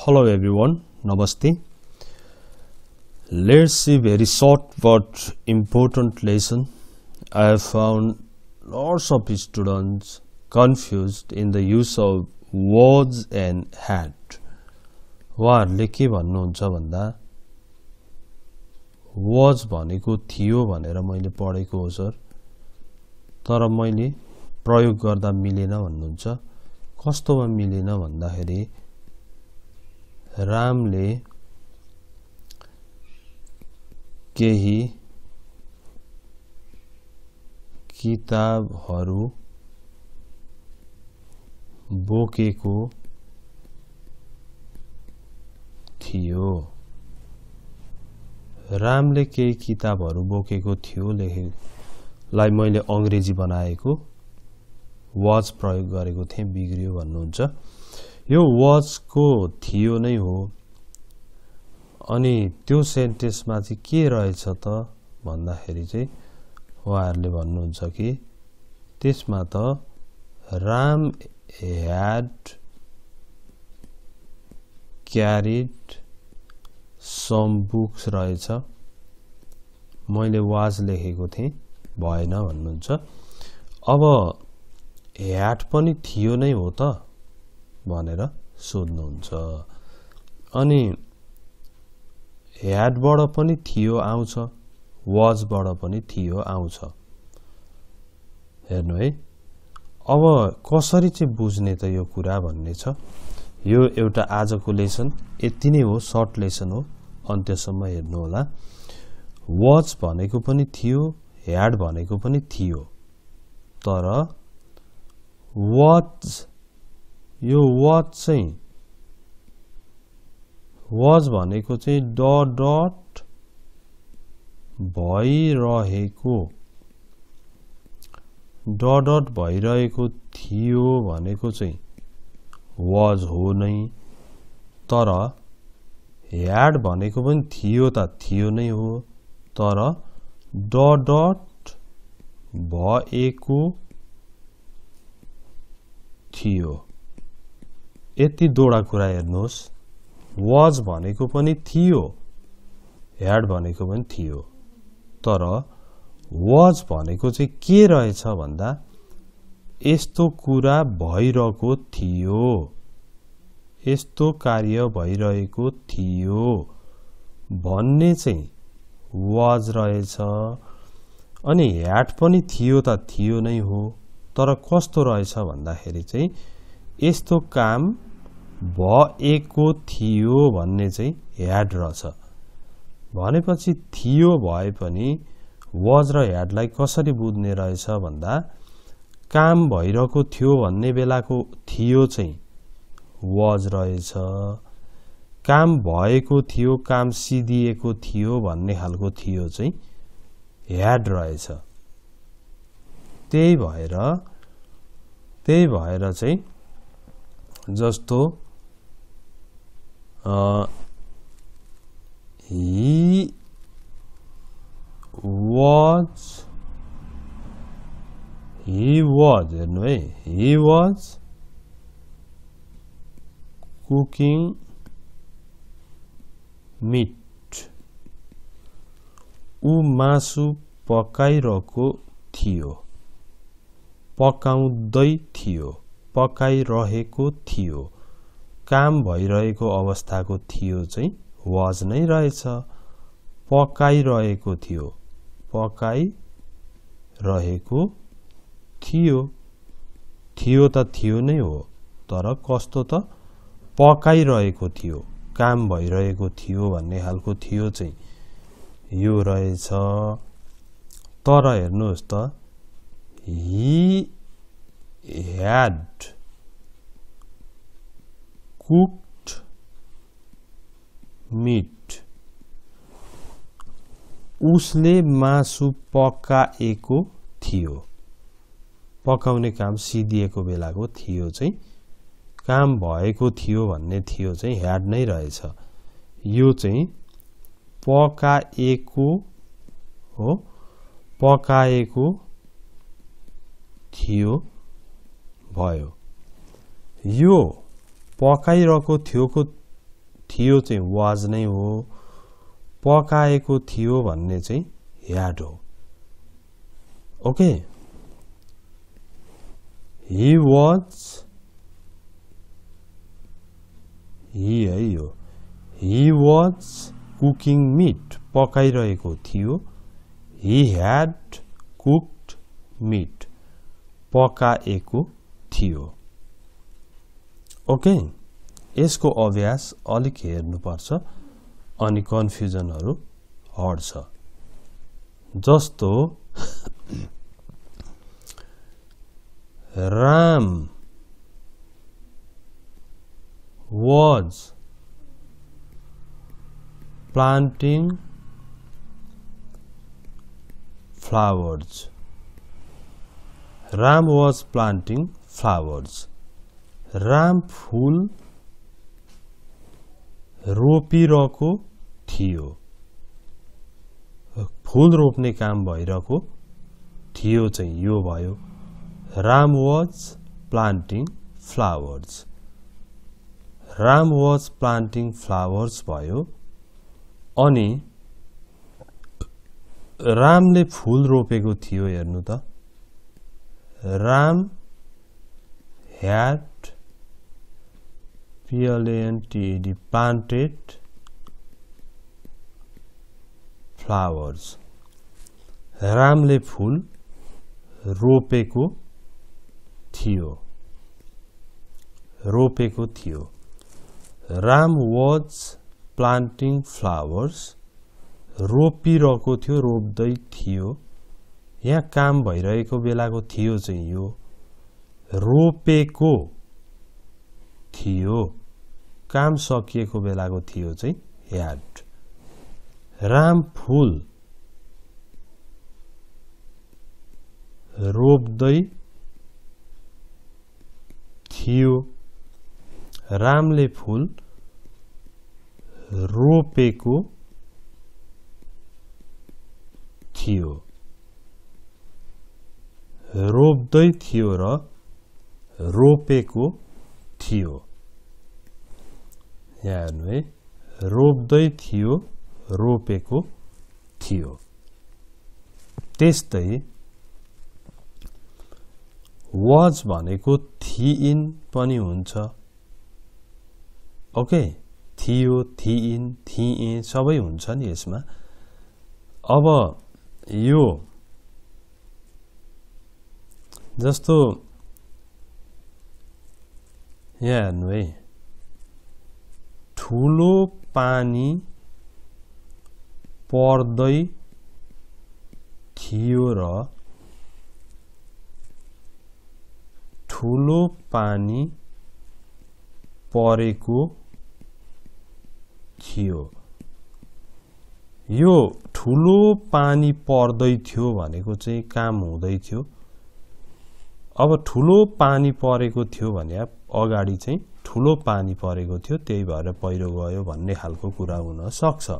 Hello everyone, Namaste. Let's see very short but important lesson. I have found lots of students confused in the use of was and had. उहाँहरुले के भन्नुहुन्छ भन्दा was भनेको थियो भनेर मैले पढेको हो सर, तर मैले प्रयोग गर्दा मिलेन भन्नुहुन्छ। कस्तोमा मिलेन भन्दाखेरि रामले केही किताबहरू बोकेको थियो। रामले केही किताबहरू बोकेको थियो लेखेलाई मैले अंग्रेजी बनाएको was प्रयोग गरेको थिए, बिग्रियो भन्नुहुन्छ। यो was को थियो नै हो। अनि त्यो सेन्टेन्समा चाहिँ के रहेछ त भन्दाखेरि चाहिँ उहाँहरुले भन्नुहुन्छ कि त्यसमा त Ram had carried some books रहेछ। मैले was लेखेको थिए, भएन भन्नुहुन्छ। अब had पनि थियो नै हो त भनेर सोध्नुहुन्छ। अनि had बाट पनि थियो आउँछ, was बाट पनि थियो आउँछ। हेर्नु है, अब कसरी चाहिँ बुझ्ने त यो कुरा भन्ने छ। यो एउटा आजको लेसन यति नै हो, सर्ट लेसन हो, अन्त्यसम्म हेर्नु होला। was भनेको पनि थियो, had भनेको पनि थियो, तर was यो was चाहिँ was भनेको चाहिँ डट भइरहेको थियो भनेको चाहिँ was हो नै, तर had भनेको पनि थियो त थियो नै हो, तर डट भएको थियो। यति दोडा कुरा हेर्नुहोस्। was भनेको पनि थियो, had भनेको पनि थियो, तर was भनेको चाहिँ के रहेछ भन्दा यस्तो कुरा भइरहेको थियो, यस्तो कार्य भइरहेको थियो भन्ने चाहिँ was रहेछ। अनि had पनि थियो त थियो नै हो, तर कस्तो रहेछ भन्दाखेरि चाहिँ यस्तो काम भएको थियो भन्ने चाहिँ had रहेछ। भनेपछि थियो भए पनि was र had लाई कसरी बुझ्ने रहेछ भन्दा काम भइरहेको थियो भन्ने बेलाको थियो चाहिँ was रहेछ, काम भएको थियो, काम सिधिएको थियो भन्ने खालको थियो चाहिँ had रहेछ। त्यही भएर चाहिँ जस्तो he was हेर्नु है, he was cooking meat, ऊ मासु पकाइरहेको थियो, पकाउँदै थियो, पकाइरहेको थियो, काम भइरहेको अवस्थाको थियो चाहिँ was नै रहेछ। पकाइरहेको थियो, पकाइरहेको थियो, थियो त थियो नै हो, तर कस्तो त पकाइरहेको थियो, काम भइरहेको थियो भन्ने खालको थियो चाहिँ यो रहेछ। तर हेर्नुहोस् त he had cooked meat, उसले मासु पकाएको थियो, पकाउने काम सिधिएको बेलाको थियो चाहिँ काम भएको थियो भन्ने थियो चाहिँ had नै रहेछ। यो चाहिँ पकाएको हो, पकाएको थियो भयो। यो पकाइरहेको थियोको थियो चाहिँ was नै हो पकाएको थियो भन्ने चाहिँ had हो okay he was he was cooking meat पकाइरहेको थियो he had cooked meat पकाएको थियो ओके यसको अभ्यास अलिक हेर्नुपर्छ अनि कन्फ्युजनहरु हट्छ जस्तो Ram was planting flowers. Ram was planting flowers. Ram फूल रोपिरहेको थियो फूल रोप्ने काम भइरहेको थियो चाहिँ यो भयो Ram was planting flowers. Ram was planting flowers भयो अनि रामले फूल रोपेको थियो हेर्नु त Ram had planted flowers. रामले फूल रोपेको थियो Ram was planting flowers रोपिरहेको थियो रोप्दै थियो यहाँ काम भइरहेको बेलाको थियो चाहिँ यो रोपेको थियो काम सकिएको बेलाको थियो चाहिँ had Ram फूल रोप्दै थियो रामले फूल रोपेको थियो रोप्दै थियो र रोपेको थियो यहाँ हेर्नु है रोप्दै थियो रोपेको थियो त्यस्तै was भनेको थिइन पनि हुन्छ ओके थियो थिइन थिए सबै हुन्छ नि यसमा अब यो जस्तो यहाँ हेर्नु है ठुलो पानी पर्दै थियो र ठुलो पानी परेको थियो यो ठुलो पानी पर्दै थियो भनेको चाहिँ काम हुँदै थियो अब ठुलो पानी परेको थियो भने अगाडि चाहिँ ठुलो पानी परेको थियो त्यही भएर पहिरो गयो भन्ने खालको कुरा हुन सक्छ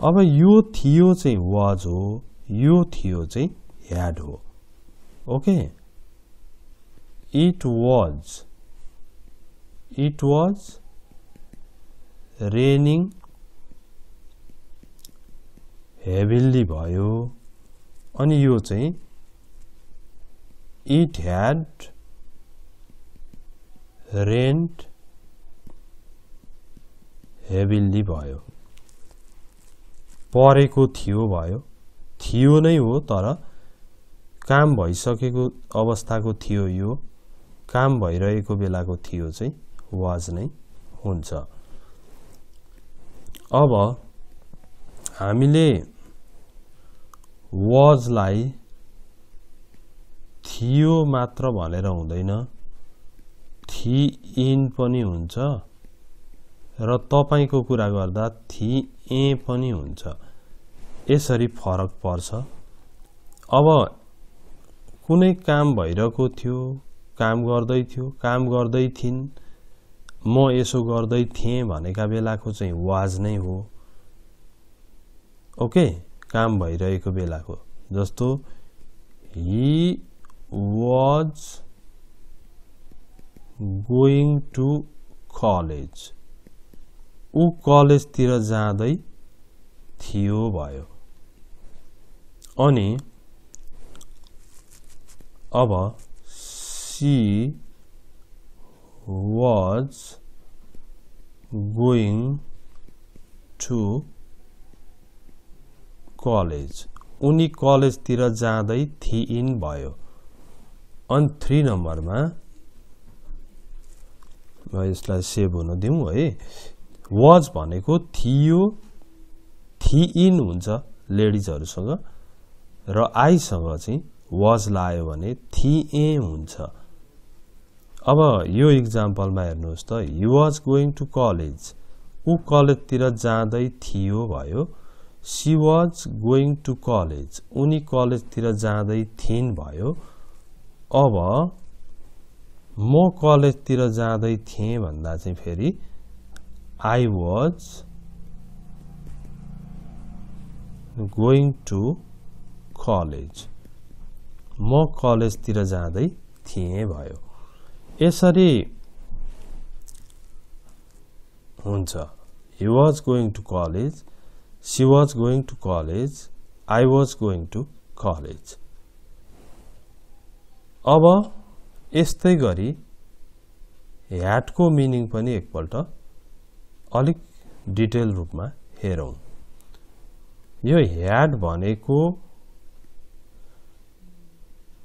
अब यो थियो चाहिँ was हो यो थियो चाहिँ had हो okay It was raining heavily भयो अनि यो चाहिँ it had rained heavily भयो परेको थियो नै हो तर काम भइसकेको अवस्थाको थियो यो काम भइरहेको बेलाको थियो चाहिँ was नै हुन्छ अब हामीले was लाई थियो मात्र भनेर हुँदैन थिइन पनि हुन्छ र तपाईको कुरा गर्दा थिए पनि हुन्छ यसरी फरक पर्छ अब कुनै काम भइरहेको थियो काम गर्दै थिइन् म यसो गर्दै थिए भनेका बेलाको चाहिँ was नै हो ओके काम भइरहेको बेलाको जस्तो he was going to college ऊ कलेजतिर जाँदै थियो भयो। अनि अब she was going to college. उनी कलेजतिर जाँदै थिइन् भयो। अनि 3 नम्बरमा म यसलाई सेभ हुन दिउँ है। was भनेको थियो थिइन् हुन्छ लेडिजहरुसँग र आई सँग चाहिँ was लायो भने थिए हुन्छ। अब यो एक्जाम्पलमा हेर्नुहोस् त he was going to college. ऊ कलेजतिर जाँदै थियो भयो। she was going to college. उनी कलेजतिर जाँदै थिइन् भयो। अब म कलेजतिर जाँदै थिएँ भन्दा चाहिँ फेरि I was going to college. म कलेजतिर जाँदै थिएँ भयो। यसरी हुन्छ। He was going to college, she was going to college, I was going to college. अब यस्तै गरी had को मिनिङ पनि एकपल्ट अलिक डिटेल रूपमा हेरौं। यो had भनेको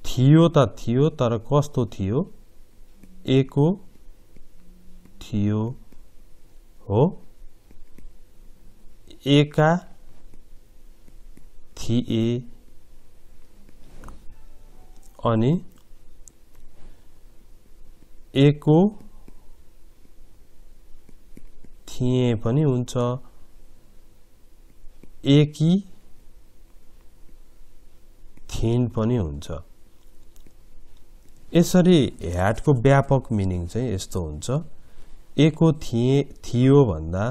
थियो त थियो तर कस्तो थियो? एको थियो हो, एका थिए अनि एको थिए पनि हुन्छ, एकी थिइन् पनि हुन्छ। यसरी had को व्यापक मिनिङ चाहिँ यस्तो हुन्छ। एको थियो भन्दा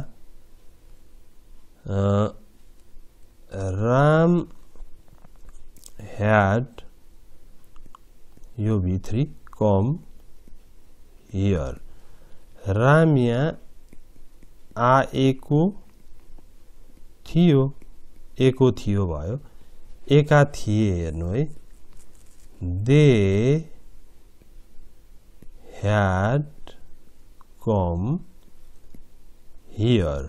राम had यो v3 come here. राम यहाँ आएको थियो, एको थियो भयो। एका थिए हेर्नु है। They had come here.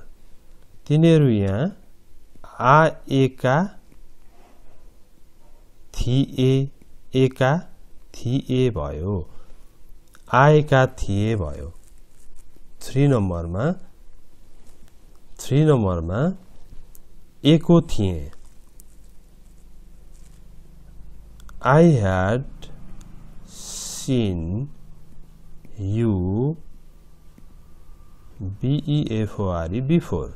तिनीहरू यहाँ आएका थिए, एका थिए भयो, आएका थिए भयो। 3 नम्बरमा एको थिए। I had seen you before.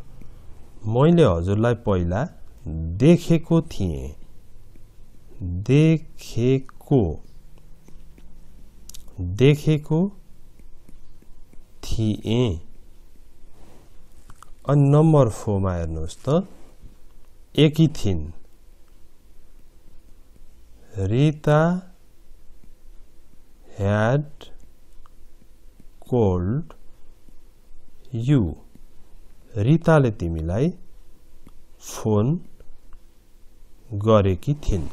मैले हजुरलाई पहिला देखेको थिएँ। देखेको थिएँ। अनि नम्बर 4 मा हेर्नुहोस् त एकी थिइन्। Rita had called you. रिताले तिमीलाई फोन गरेकी थिइन्।